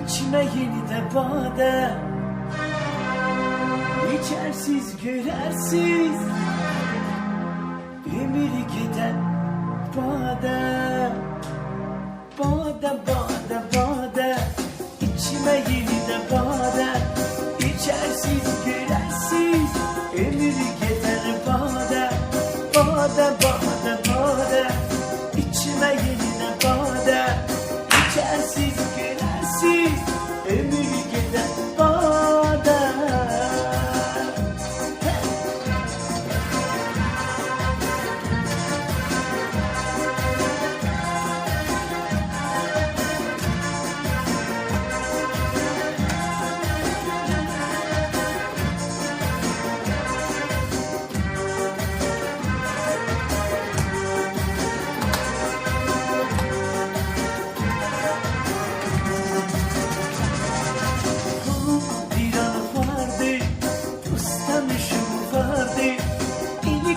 İçime yeni de bade, içersiz gülersiz ömür giden bade. Bade, bade, bade, içime yeni de bade, içersiz gülersiz ömür gider bade. Bade, bade, bade, içime yeni de bade, içersiz gülersiz ömür gider bade.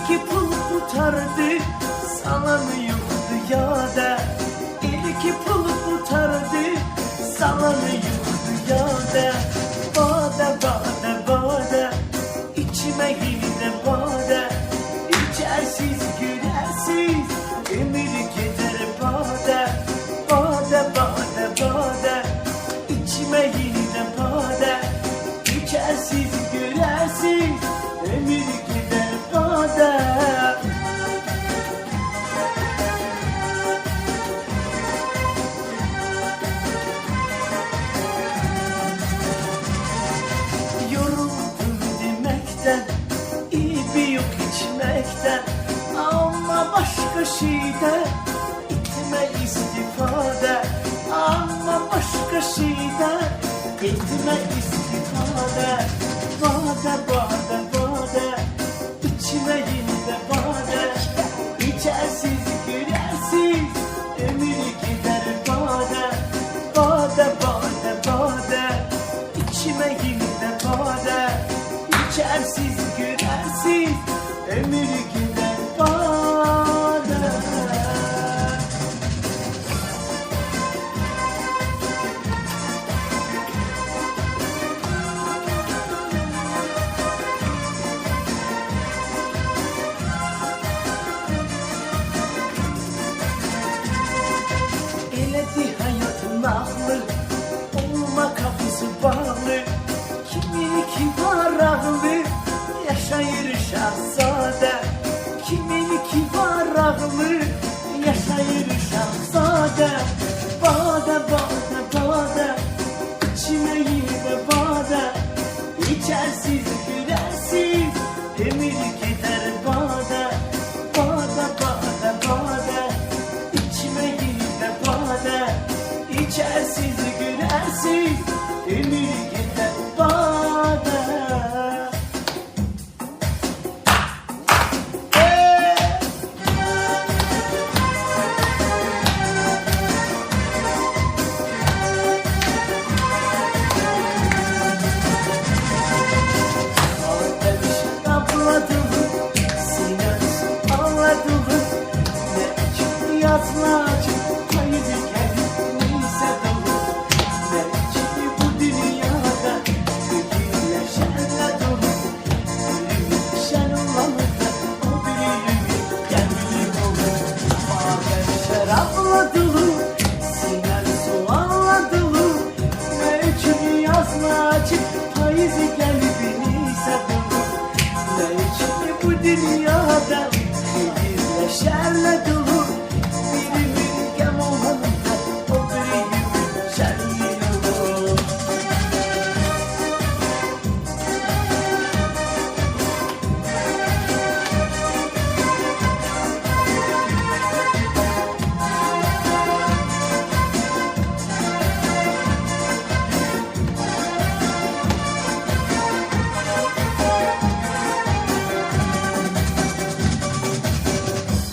İki pul kurtardı, salamıyordu yada. İki pul kurtardı, salamıyordu yada. Bade, bade, bade, içime yeni de bade, içersiz gülersiz ömür gider bade. Bade, bade, bade, içime yeni de bade, içersiz gülersiz ömür gider bade. Yoruldum demekten, iyi yok içmekten, ama başka şeyden etme istifade. Ama başka şeyden etme istifade. Bade, bade, bade, içime yeni de bade, içersiz gülersiz ömür gider bade. Bade, bade, bade, içime yeni de bade, içersiz gülersiz ömür gider bade. Hayatın aklı, olma kapısı bağlı. Kimin ki var ağlı, yaşayır şahzade. Kimin ki var ağlı, yaşayır şahzade. Bade, bade, bade, içime yeni de bade, içersiz gülersiz ömür gider bade. Bade, bade, bade, içime yeni de bade, İçersiz gülersiz ömür